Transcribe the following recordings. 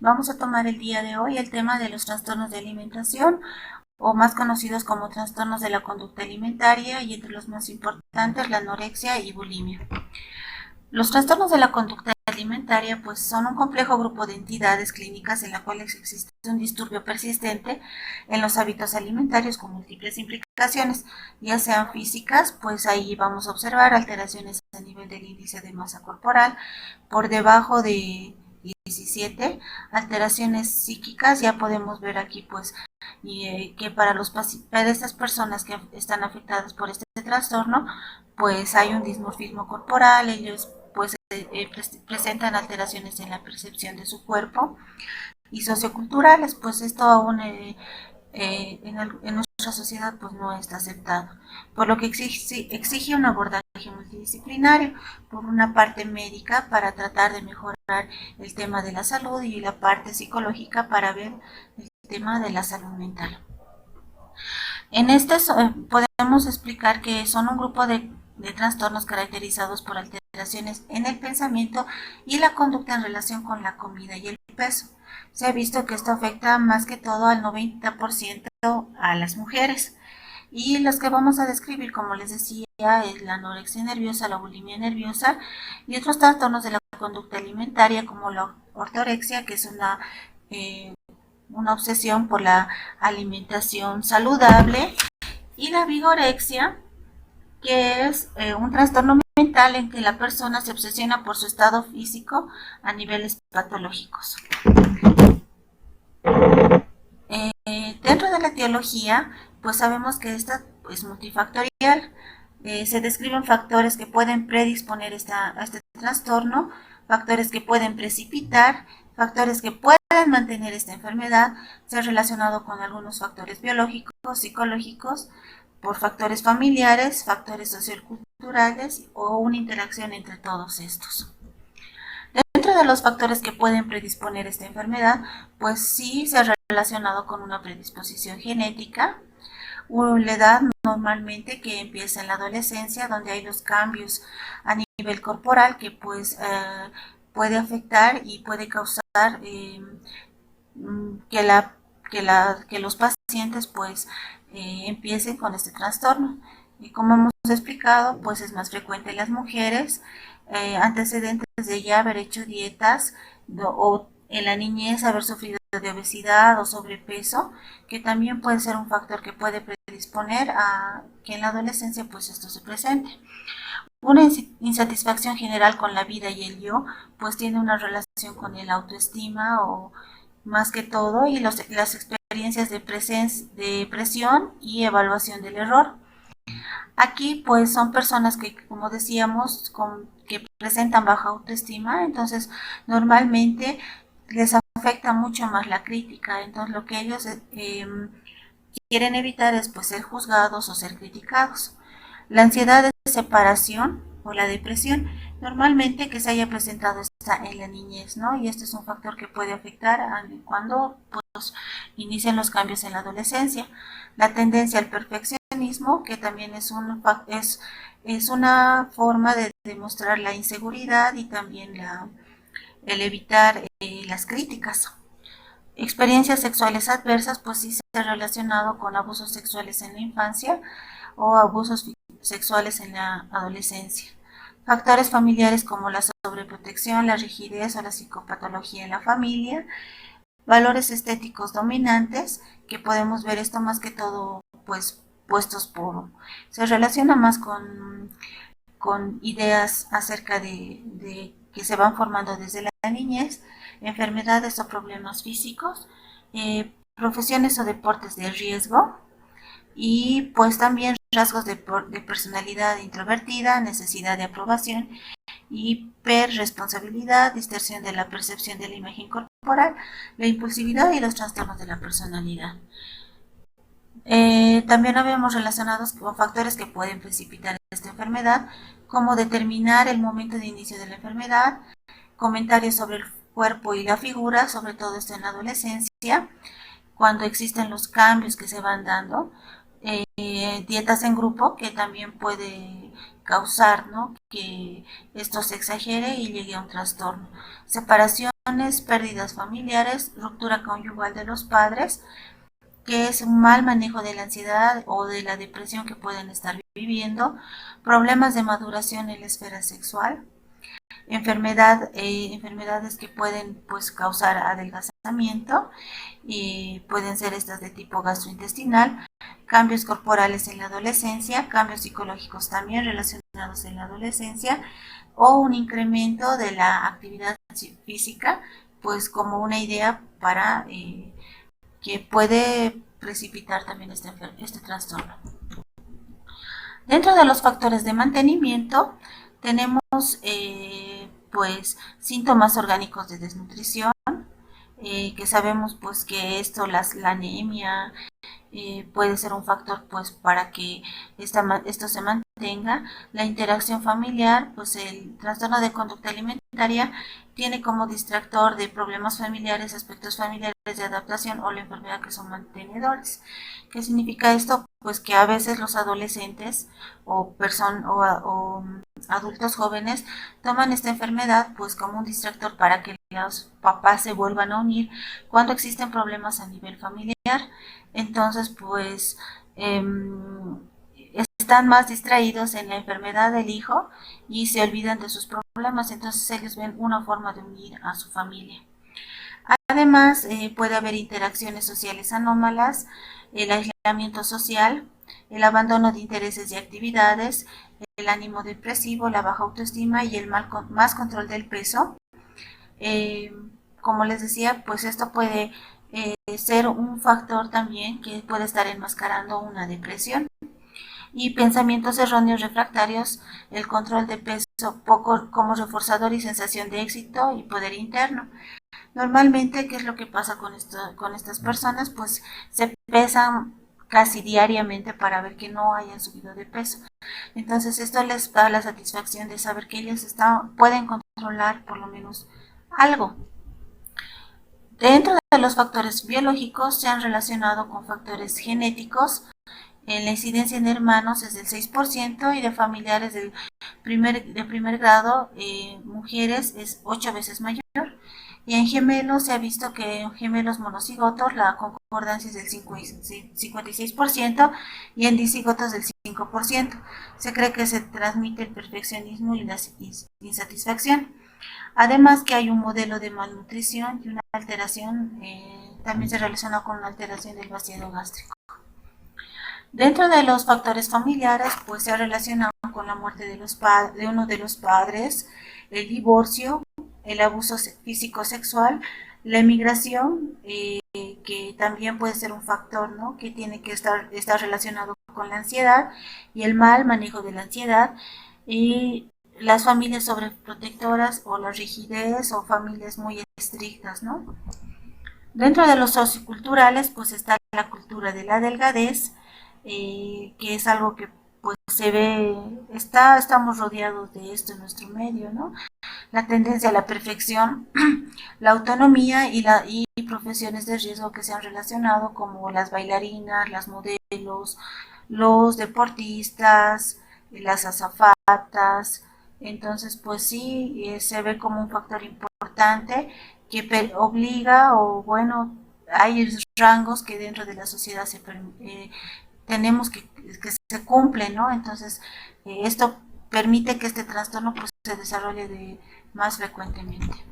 Vamos a tomar el día de hoy el tema de los trastornos de alimentación o más conocidos como trastornos de la conducta alimentaria y entre los más importantes la anorexia y bulimia. Los trastornos de la conducta alimentaria pues son un complejo grupo de entidades clínicas en la cual existe un disturbio persistente en los hábitos alimentarios con múltiples implicaciones, ya sean físicas, pues ahí vamos a observar alteraciones a nivel del índice de masa corporal por debajo de 17, alteraciones psíquicas, ya podemos ver aquí pues que para estas personas que están afectadas por este trastorno, pues hay un dismorfismo corporal, ellos pues presentan alteraciones en la percepción de su cuerpo y socioculturales, pues esto aún en nuestra sociedad pues no está aceptado, por lo que exige un abordaje multidisciplinario, por una parte médica para tratar de mejorar el tema de la salud y la parte psicológica para ver el tema de la salud mental. En este podemos explicar que son un grupo de trastornos caracterizados por alteraciones en el pensamiento y la conducta en relación con la comida y el peso. Se ha visto que esto afecta más que todo al 90% a las mujeres. Y los que vamos a describir, como les decía, es la anorexia nerviosa, la bulimia nerviosa y otros trastornos de la conducta alimentaria como la ortorexia, que es una obsesión por la alimentación saludable, y la vigorexia, que es un trastorno mental en que la persona se obsesiona por su estado físico a niveles patológicos. Dentro de la etiología, pues sabemos que esta es multifactorial. Se describen factores que pueden predisponer a este trastorno, factores que pueden precipitar, factores que pueden mantener esta enfermedad, se ha relacionado con algunos factores biológicos, psicológicos, por factores familiares, factores socioculturales o una interacción entre todos estos. Dentro de los factores que pueden predisponer esta enfermedad, pues sí se ha relacionado con una predisposición genética, la edad normalmente que empieza en la adolescencia, donde hay los cambios a nivel corporal que pues puede afectar y puede causar que los pacientes pues empiecen con este trastorno. Y como hemos explicado, pues es más frecuente en las mujeres, antecedentes de ya haber hecho dietas o en la niñez haber sufrido de obesidad o sobrepeso, que también puede ser un factor que puede predisponer a que en la adolescencia pues esto se presente. Una insatisfacción general con la vida y el yo, pues tiene una relación con el autoestima o más que todo y las experiencias de presión y evaluación del error. Aquí pues son personas que, como decíamos, que presentan baja autoestima, entonces normalmente les afecta mucho más la crítica, entonces lo que ellos quieren evitar es pues ser juzgados o ser criticados. La ansiedad de separación o la depresión, normalmente que se haya presentado esta en la niñez, ¿no? Y este es un factor que puede afectar cuando pues, inician los cambios en la adolescencia. La tendencia al perfeccionismo, que también es una forma de demostrar la inseguridad y también el evitar las críticas. Experiencias sexuales adversas, pues sí se ha relacionado con abusos sexuales en la infancia o abusos sexuales en la adolescencia. Factores familiares como la sobreprotección, la rigidez o la psicopatología en la familia. Valores estéticos dominantes, que podemos ver esto más que todo pues puestos se relaciona más con ideas acerca de que se van formando desde la niñez, enfermedades o problemas físicos, profesiones o deportes de riesgo y pues también rasgos de personalidad introvertida, necesidad de aprobación, hiperresponsabilidad, distorsión de la percepción de la imagen corporal, la impulsividad y los trastornos de la personalidad. También habíamos relacionados con factores que pueden precipitar esta enfermedad, como determinar el momento de inicio de la enfermedad, comentarios sobre el cuerpo y la figura, sobre todo esto en la adolescencia, cuando existen los cambios que se van dando, dietas en grupo, que también puede causar, ¿no?, que esto se exagere y llegue a un trastorno. Separación pérdidas familiares, ruptura conyugal de los padres, que es un mal manejo de la ansiedad o de la depresión que pueden estar viviendo, problemas de maduración en la esfera sexual, enfermedades que pueden pues causar adelgazamiento y pueden ser estas de tipo gastrointestinal, cambios corporales en la adolescencia, cambios psicológicos también relacionados en la adolescencia o un incremento de la actividad física, pues como una idea para que puede precipitar también este trastorno. Dentro de los factores de mantenimiento tenemos pues síntomas orgánicos de desnutrición, que sabemos pues que la anemia puede ser un factor pues para que esto se mantenga. La interacción familiar, pues el trastorno de conducta alimentaria tiene como distractor de problemas familiares, aspectos familiares de adaptación o la enfermedad que son mantenedores. ¿Qué significa esto? Pues que a veces los adolescentes o adultos jóvenes toman esta enfermedad pues como un distractor para que los papás se vuelvan a unir cuando existen problemas a nivel familiar. Entonces pues están más distraídos en la enfermedad del hijo y se olvidan de sus problemas, entonces ellos ven una forma de unir a su familia. Además, puede haber interacciones sociales anómalas, el aislamiento social, el abandono de intereses y actividades, el ánimo depresivo, la baja autoestima y el más control del peso. Como les decía, pues esto puede ser un factor también que puede estar enmascarando una depresión. Y pensamientos erróneos refractarios, el control de peso poco como reforzador y sensación de éxito y poder interno. Normalmente, ¿qué es lo que pasa con estas personas? Pues se pesan casi diariamente para ver que no hayan subido de peso. Entonces esto les da la satisfacción de saber que ellos pueden controlar por lo menos algo. Dentro de los factores biológicos se han relacionado con factores genéticos. La incidencia en hermanos es del 6% y de familiares de primer grado, mujeres, es 8 veces mayor. Y en gemelos se ha visto que en gemelos monocigotos la concordancia es del 56% y en dicigotos del 5%. Se cree que se transmite el perfeccionismo y la insatisfacción. Además que hay un modelo de malnutrición y una alteración, también se relaciona con una alteración del vaciado gástrico. Dentro de los factores familiares, pues se ha relacionado con la muerte de uno de los padres, el divorcio, el abuso físico-sexual, la emigración, que también puede ser un factor, ¿no?, que tiene que estar relacionado con la ansiedad y el mal manejo de la ansiedad, y las familias sobreprotectoras o la rigidez o familias muy estrictas, ¿no? Dentro de los socioculturales, pues está la cultura de la delgadez, que es algo que pues se ve, estamos rodeados de esto en nuestro medio, ¿no? La tendencia a la perfección, la autonomía y profesiones de riesgo que se han relacionado, como las bailarinas, las modelos, los deportistas, las azafatas. Entonces, pues sí, se ve como un factor importante que obliga, o bueno, hay rangos que dentro de la sociedad tenemos que se cumplen, ¿no? Entonces, esto permite que este trastorno pues se desarrolle más frecuentemente.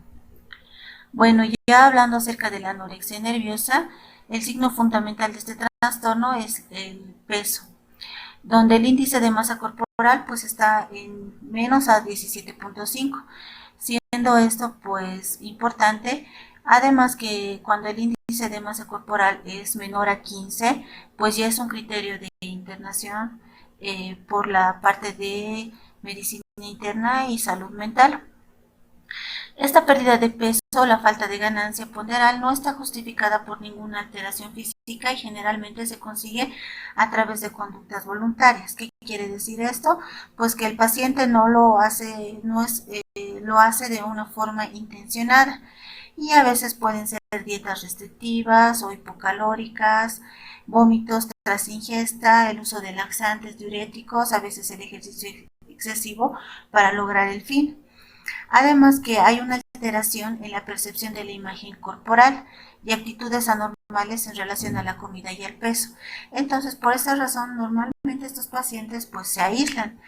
Bueno, ya hablando acerca de la anorexia nerviosa, el signo fundamental de este trastorno es el peso, donde el índice de masa corporal pues está en menos a 17.5, siendo esto pues importante. Además que cuando el índice de masa corporal es menor a 15, pues ya es un criterio de internación por la parte de medicina interna y salud mental. Esta pérdida de peso o la falta de ganancia ponderal no está justificada por ninguna alteración física y generalmente se consigue a través de conductas voluntarias. ¿Qué quiere decir esto? Pues que el paciente no lo hace, lo hace de una forma intencionada, y a veces pueden ser dietas restrictivas o hipocalóricas, vómitos tras ingesta, el uso de laxantes, diuréticos, a veces el ejercicio excesivo para lograr el fin. Además que hay una alteración en la percepción de la imagen corporal y actitudes anormales en relación a la comida y al peso. Entonces, por esta razón, normalmente estos pacientes pues se aíslan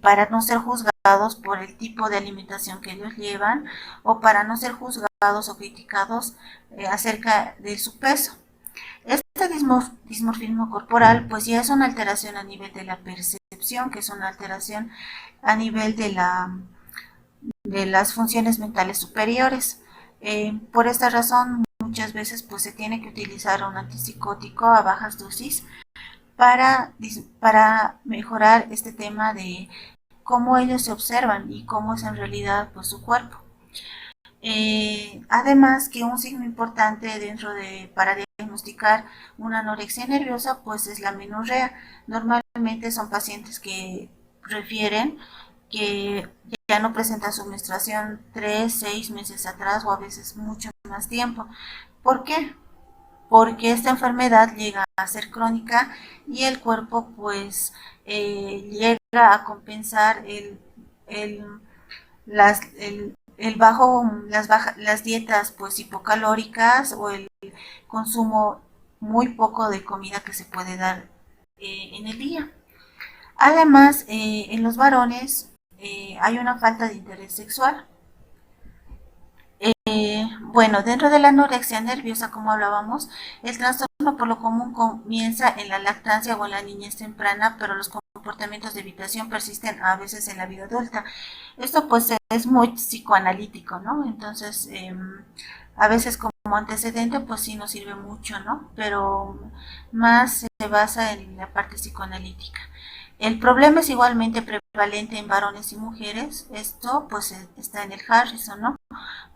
para no ser juzgados por el tipo de alimentación que ellos llevan o para no ser juzgados o criticados acerca de su peso. Este dismorfismo corporal pues ya es una alteración a nivel de la percepción, que es una alteración a nivel de las funciones mentales superiores. Por esta razón muchas veces pues se tiene que utilizar un antipsicótico a bajas dosis para mejorar este tema de cómo ellos se observan y cómo es en realidad pues su cuerpo. Además que un signo importante para diagnosticar una anorexia nerviosa pues es la menorrea. Normalmente son pacientes que refieren que ya no presenta su menstruación 3, 6 meses atrás o a veces mucho más tiempo. ¿Por qué? Porque esta enfermedad llega a ser crónica y el cuerpo pues llega a compensar el, las, las dietas pues hipocalóricas o el consumo muy poco de comida que se puede dar en el día. Además, en los varones hay una falta de interés sexual. Bueno, dentro de la anorexia nerviosa, como hablábamos, el trastorno por lo común comienza en la lactancia o en la niñez temprana, pero los comportamientos de evitación persisten a veces en la vida adulta. Esto pues es muy psicoanalítico, ¿no? Entonces, a veces como antecedente pues sí nos sirve mucho, ¿no? Pero más se basa en la parte psicoanalítica. El problema es igualmente prevalente en varones y mujeres. Esto pues está en el Harrison, ¿no?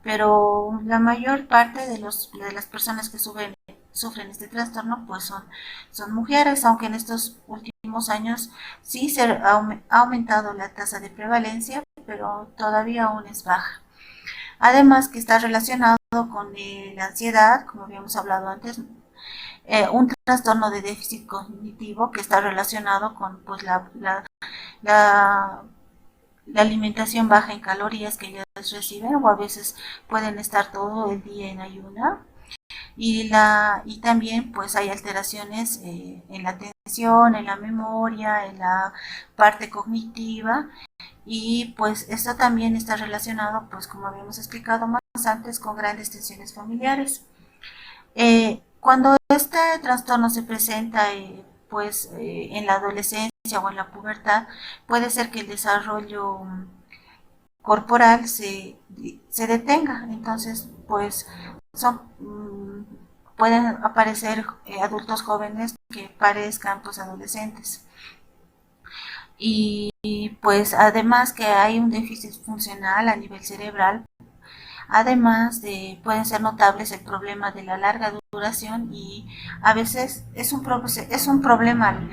Pero la mayor parte de las personas que sufren este trastorno pues son mujeres, aunque en estos últimos años sí se ha aumentado la tasa de prevalencia, pero todavía aún es baja. Además que está relacionado con la ansiedad, como habíamos hablado antes, un trastorno de déficit cognitivo que está relacionado con pues, la alimentación baja en calorías que ellas reciben o a veces pueden estar todo el día en ayuna. Y también pues hay alteraciones en la atención, en la memoria, en la parte cognitiva y pues esto también está relacionado pues como habíamos explicado más antes con grandes tensiones familiares. Cuando este trastorno se presenta en la adolescencia o en la pubertad, puede ser que el desarrollo corporal se detenga. Entonces, pues pueden aparecer adultos jóvenes que parezcan pues adolescentes. Y pues además que hay un déficit funcional a nivel cerebral. Además pueden ser notables el problema de la larga duración y a veces es un problema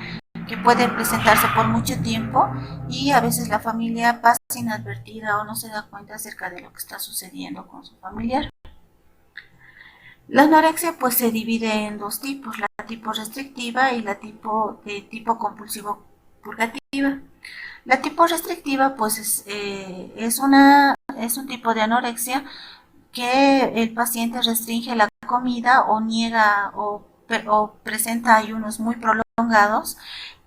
que puede presentarse por mucho tiempo y a veces la familia pasa inadvertida o no se da cuenta acerca de lo que está sucediendo con su familiar. La anorexia pues se divide en dos tipos, la tipo restrictiva y la tipo compulsivo purgativa. La tipo restrictiva pues es un tipo de anorexia que el paciente restringe la comida o niega o presenta ayunos muy prolongados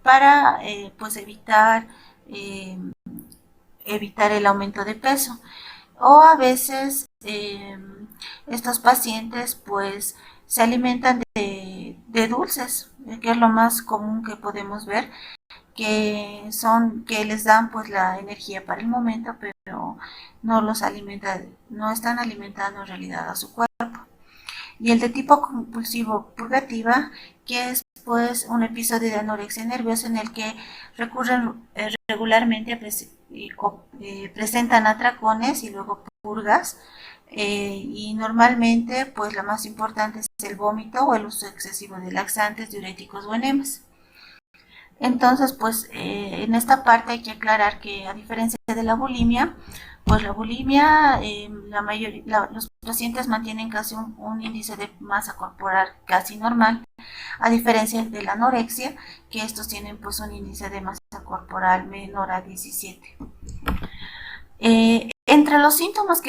para pues evitar el aumento de peso. O a veces estos pacientes pues se alimentan de dulces, que es lo más común que podemos ver, que les dan pues la energía para el momento, pero no están alimentando en realidad a su cuerpo. Y el de tipo compulsivo purgativa, que es pues un episodio de anorexia nerviosa en el que recurren regularmente presentan atracones y luego purgas, y normalmente pues la más importante es el vómito o el uso excesivo de laxantes, diuréticos o enemas. Entonces, pues en esta parte hay que aclarar que a diferencia de la bulimia, pues la bulimia, los pacientes mantienen casi un índice de masa corporal casi normal, a diferencia de la anorexia, que estos tienen pues un índice de masa corporal menor a 17. Entre los signos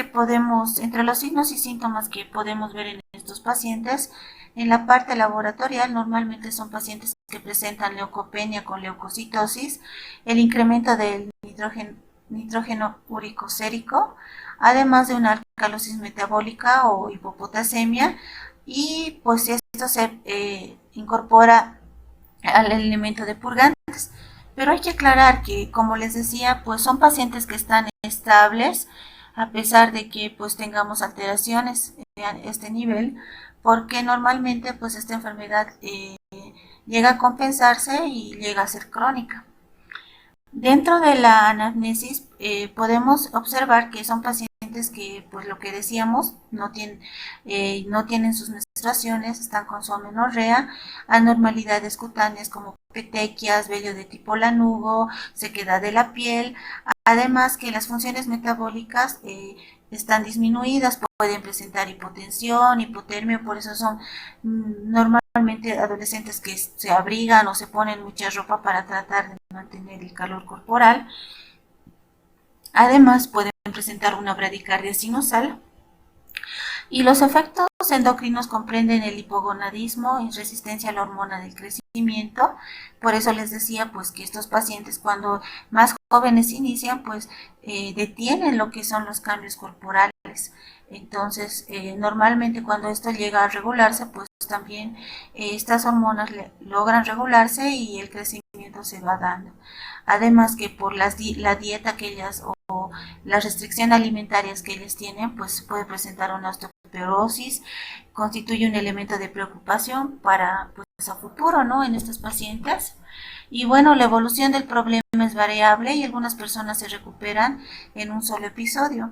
y síntomas que podemos ver en estos pacientes, en la parte laboratorial normalmente son pacientes que presentan leucopenia con leucocitosis, el incremento del nitrógeno úrico sérico, además de una alcalosis metabólica o hipopotasemia, y pues esto se incorpora al elemento de purgantes. Pero hay que aclarar que, como les decía, pues son pacientes que están estables a pesar de que pues tengamos alteraciones a este nivel, porque normalmente pues esta enfermedad llega a compensarse y llega a ser crónica. Dentro de la anamnesis podemos observar que son pacientes que, pues lo que decíamos, no tienen sus menstruaciones, están con su amenorrea, anormalidades cutáneas como petequias, vello de tipo lanugo, sequedad de la piel, además que las funciones metabólicas están disminuidas, pueden presentar hipotensión, hipotermia, por eso son normalmente adolescentes que se abrigan o se ponen mucha ropa para tratar de mantener el calor corporal. Además pueden presentar una bradicardia sinusal. Y los efectos endocrinos comprenden el hipogonadismo y resistencia a la hormona del crecimiento. Por eso les decía pues que estos pacientes cuando más jóvenes inician pues detienen lo que son los cambios corporales. Entonces normalmente cuando esto llega a regularse pues también estas hormonas logran regularse y el crecimiento se va dando. Además que por la dieta que ellas o las restricciones alimentarias que ellos tienen, pues puede presentar una osteoporosis, constituye un elemento de preocupación para pues a futuro, ¿no? En estos pacientes. Y bueno, la evolución del problema es variable y algunas personas se recuperan en un solo episodio.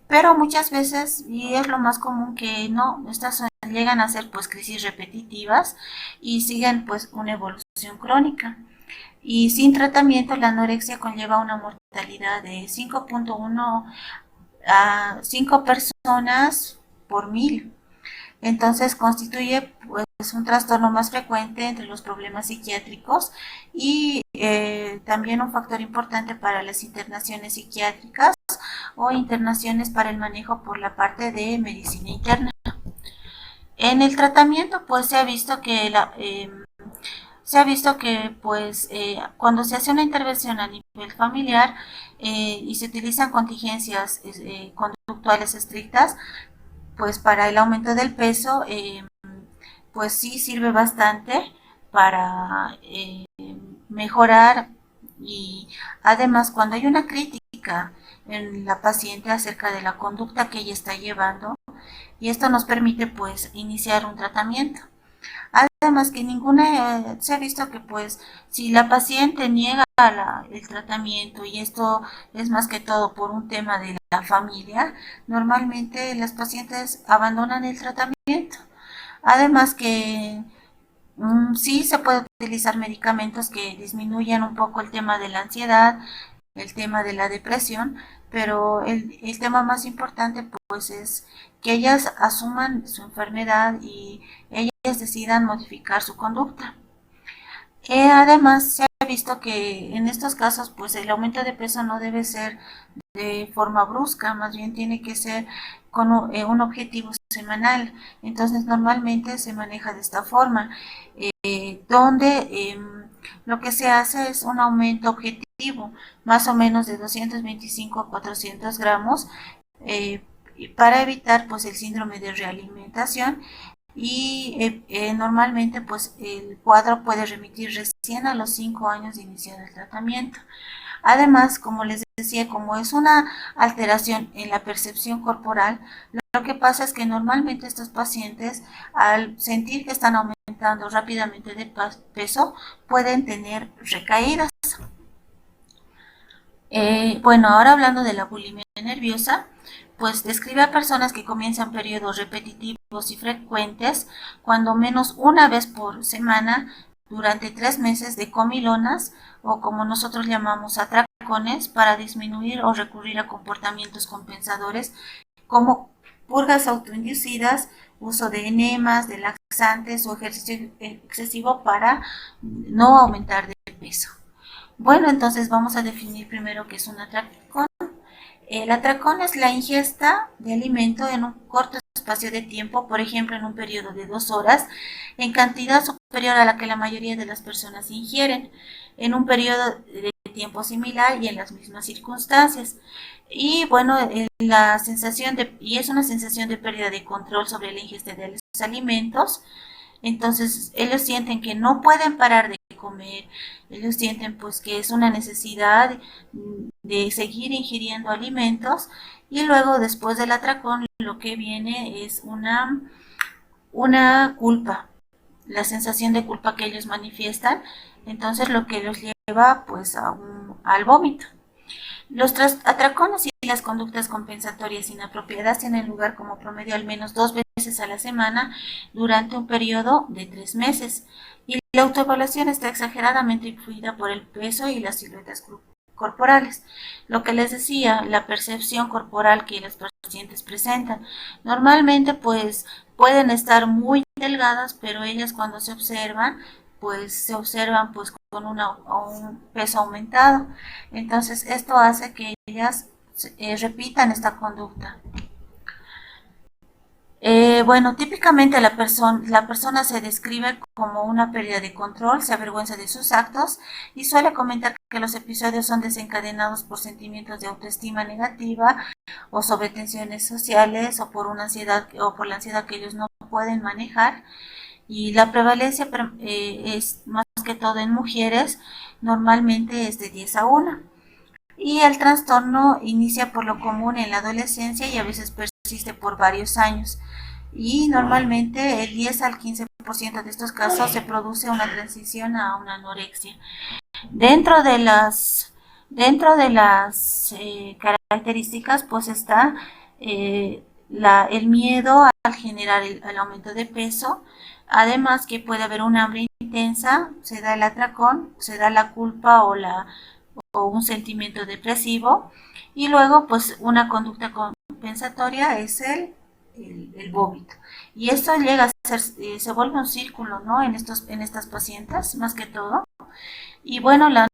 Pero muchas veces, y es lo más común, que no, estas llegan a ser pues crisis repetitivas y siguen pues una evolución crónica. Y sin tratamiento la anorexia conlleva una mortalidad de 5.1 a 5 personas por 1000. Entonces constituye pues un trastorno más frecuente entre los problemas psiquiátricos y también un factor importante para las internaciones psiquiátricas o internaciones para el manejo por la parte de medicina interna. En el tratamiento pues se ha visto que pues cuando se hace una intervención a nivel familiar y se utilizan contingencias conductuales estrictas, pues para el aumento del peso, pues sí sirve bastante para mejorar. Y además cuando hay una crítica en la paciente acerca de la conducta que ella está llevando, y esto nos permite pues iniciar un tratamiento. Además que se ha visto que pues si la paciente niega el tratamiento, y esto es más que todo por un tema de la familia, normalmente las pacientes abandonan el tratamiento. Además que sí se puede utilizar medicamentos que disminuyan un poco el tema de la ansiedad, el tema de la depresión, pero el tema más importante pues es que ellas asuman su enfermedad y ellas decidan modificar su conducta. Además se ha visto que en estos casos pues el aumento de peso no debe ser de forma brusca, más bien tiene que ser con un objetivo semanal. Entonces normalmente se maneja de esta forma, donde lo que se hace es un aumento objetivo, más o menos de 225 a 400 gramos, para evitar pues el síndrome de realimentación. Y normalmente pues el cuadro puede remitir recién a los 5 años de iniciar el tratamiento. Además, como les decía, como es una alteración en la percepción corporal, lo que pasa es que normalmente estos pacientes, al sentir que están aumentando rápidamente de peso, pueden tener recaídas. Bueno, ahora hablando de la bulimia nerviosa, pues describe a personas que comienzan periodos repetitivos y frecuentes, cuando menos una vez por semana, durante 3 meses de comilonas, o como nosotros llamamos atracones, para disminuir o recurrir a comportamientos compensadores como purgas autoinducidas, uso de enemas, de laxantes o ejercicio excesivo para no aumentar de peso. Bueno, entonces vamos a definir primero qué es un atracón. El atracón es la ingesta de alimento en un corto espacio de tiempo, por ejemplo en un periodo de 2 horas, en cantidad superior a la que la mayoría de las personas ingieren, en un periodo de tiempo similar y en las mismas circunstancias. Y bueno, y es una sensación de pérdida de control sobre la ingesta de los alimentos. Entonces ellos sienten que no pueden parar de comer, ellos sienten pues que es una necesidad de seguir ingiriendo alimentos, y luego después del atracón lo que viene es una culpa, la sensación de culpa que ellos manifiestan, entonces lo que los lleva pues al vómito. Los atracones y las conductas compensatorias inapropiadas tienen lugar como promedio al menos 2 veces a la semana durante un periodo de 3 meses. Y la autoevaluación está exageradamente influida por el peso y las siluetas corporales. Lo que les decía, la percepción corporal que los pacientes presentan. Normalmente pues pueden estar muy delgadas, pero ellas cuando se observan pues con un peso aumentado. Entonces esto hace que ellas repitan esta conducta. Bueno, típicamente la persona se describe como una pérdida de control, se avergüenza de sus actos y suele comentar que los episodios son desencadenados por sentimientos de autoestima negativa o sobre tensiones sociales o por una ansiedad o por la ansiedad que ellos no pueden manejar. Y la prevalencia es más que todo en mujeres, normalmente es de 10 a 1. Y el trastorno inicia por lo común en la adolescencia y a veces persiste por varios años. Y normalmente el 10 al 15% de estos casos se produce una transición a una anorexia. Dentro de las características pues está el miedo al generar el aumento de peso, además que puede haber un hambre intensa, se da el atracón, se da la culpa o un sentimiento depresivo, y luego pues una conducta compensatoria es el vómito. Y esto llega a ser, se vuelve un círculo, ¿no? En estas pacientes, más que todo. Y bueno, la